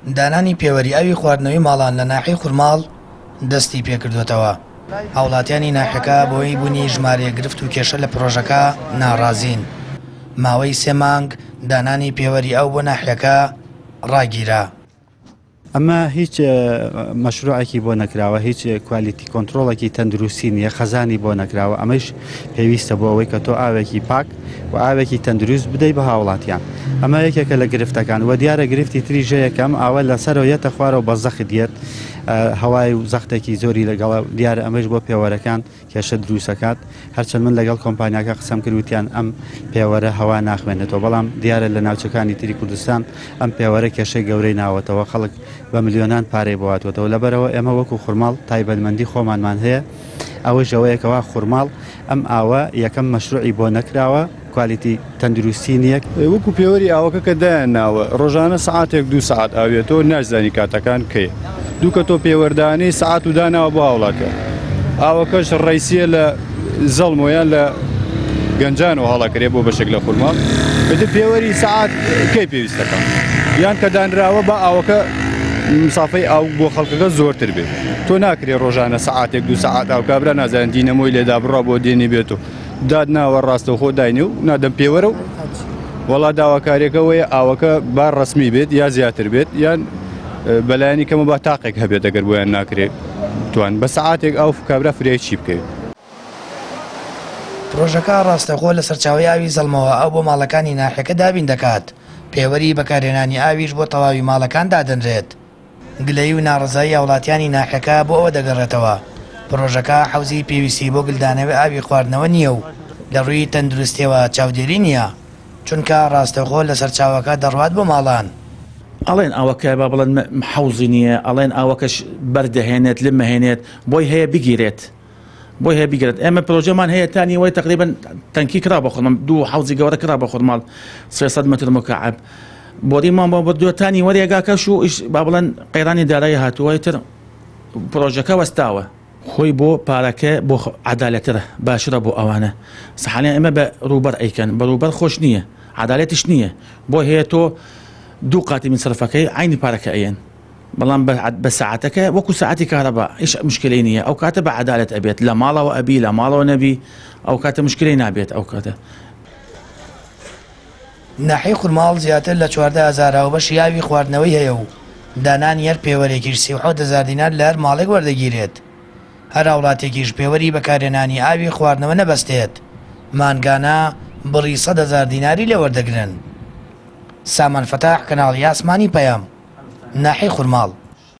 دانانی پێوەری ئاوی خواردنەوەی ماڵان لە ناحیەی خورماڵ دەستی پێکردوێتەوە. هاوڵاتیانی ناحیەکە بۆی بوونی ژمارە گرفت و کێشە لە پرۆژەکە ناڕازین. ماوەی 3 مانگ دانانی پێوەری ئەو بۆ ناحیەکە ڕاگیرا. ئەمە هیچ مەشروعێکی بۆ نەکراوە، هیچ کوالیتی کۆنتترۆڵێکی تەندروستی نیە، خەزانی بۆ نەکراوە. ئەمەش پێویستە بۆ ئەوەی کە تۆ ئاوێکی پاک و ئاوێکی تەندروست بدەیت بە هاوڵاتیان. ئەمە یەکێکە لە گرفتەکان و دیارە گرفتی تریژە یەکەم ئاوە لەسەرەوە یەتە خوارەوە بە زەخت دێت، هەوای و زەختێکی زۆری لەگەڵ دیارە ئەمەش بۆ پێوەرەکان کێشە دروستەکات. هەرچەند من لەگەڵ کۆمپانیاکە قسەم کردوتیان ئەم پێوەرە هەوا ناخوێنێتەوە، بەڵام دیارە لە ناوچەکانی تری کوردستان ئەم پێوەرە کێشەی گەورەی ناوەتەوە، خەڵک بە ملیۆنان پارەی بۆهاتوێتەوە. لەبەرەوە ئێمە وەکو خورماڵ تایبەتمەندی خۆمانمان هەیە، ئەوە ژەوەیەکەوە خورماڵ ئەم ئاوە یەکەم مەشروعی بۆ نەکراوە، کوالیتی تەندروستی نییە. وەکو پێوەری ئاوەکە کە دایانناوە ڕۆژانە سعاتێک 2 سعات ئاوێتەوە، نازانی کاتەکان کەیە. دووکە تۆ پێوەردانی سعات و داناوە بۆ هاوڵاتە. ئاوەکەش ڕیسیە لە زەڵمۆیان لە گەنجانەوە هەڵەکرێ بۆ بەشێک لە خورماڵ، بەدە پێوەری سعات کەی پێویستەکان یان کە دانراوە بە ئاوەکە مسافەی ئاو بۆ خەڵکەکە زۆرتر بێت. تۆ ناکرێ ڕۆژانە سعاتێک 2 سعات ئاو کابرا نازانین دینەمۆی لێدا بڕا بۆ دێنی بێت و داد ناوە ڕاستە خۆ داینێ و نادەم پێوەرە و وەڵا داواکاریەکەوەیە ئاوەکە با ڕسمی بێت یا زیاتر بێت یان بەلایانی کەمە با تاقێک هەبێت ئەگەر بۆیان ناکرێت توان بە سعاتێک ئاو کابرا فرێکی بکەوێت. پرۆژەکە ڕاستەخۆ لە سەرچاوی ئاوی زەڵمەوە ئەو بۆ ماڵەکانی ناحیەکە دابین دەکات. پێوەری بەکارهێنانی ئاویش بۆ تەواوی ماڵەکان دادەنرێت. گلەیی و ناڕزایی هاوڵاتیانی ناحیەکە بۆ ئەوە دەگەڕێتەوە. پرۆژەکە حەوزی پێویستی بۆ گلدانەوەی ئاوی خواردنەوە نییە و لە ڕووی تەندروستیەوە چاودێری نییە، چونکە ڕاستەخۆ لە سەرچاوەکە دەڕوات بۆ ماڵان. ئەڵێن ئەوەکە با بڵێن حەوزی نییە، ئەڵێن ئەوەکەش بەردەهێنێت لمەهێنێت بۆی هەیە بگیرێت، بۆی هەیە بگرێت. ئێمە پرۆژەمان هەیە تانیەوەی تقریبن تەنکی کرا بە خورماڵ، 2 حەوزی گەورە کرا بە خورماڵ 300 متر مکعب. بۆریمان بۆ بردووەتانی وەریەگاکەش و با بڵێن قەیرانی دارایی هاتووەتر پرۆژەکە وەستاوە. خۆی بۆ پارەکە بۆ عەدالەتترە باشرە بۆ ئەوانە. سەحالیان ئێمە بە ڕووبەر ئەیکەن، بە ڕووبەر خۆش نییە، عەدالەتیش نییە. بۆ هەیە تۆ 2 قاتی من سەرفەکەی عینی پارەکە ئەیەن، بەڵام بە ساعتەکە وەکو ساعتی کارەبا هیچ مشکلەی نییە. ئەو کاتە بە عەدالەت ئەبێت، لە ماڵەوە ئەبی لە ماڵەوە نەبی، ئەو کاتە مشکلەی نابێت. ئەو کاتە ناحیەی خورماڵ زیاتر لە 14,000 بەشی ئاوی خواردنەوەی هەیە و دانانی هەر پێوەرێکیش 37,000 دینار لە هەر ماڵێک وەردەگیرێت. هەر هاوڵاتێکیش پێوەری بەکارهێنانی ئاوی خواردنەوە نەبەستێت، مانگانە بڕی 100,000 دیناری لێ وەردەگرن. سامان فەتاح، کەناڵی ئاسمانی پەیام، ناحیەی خورماڵ.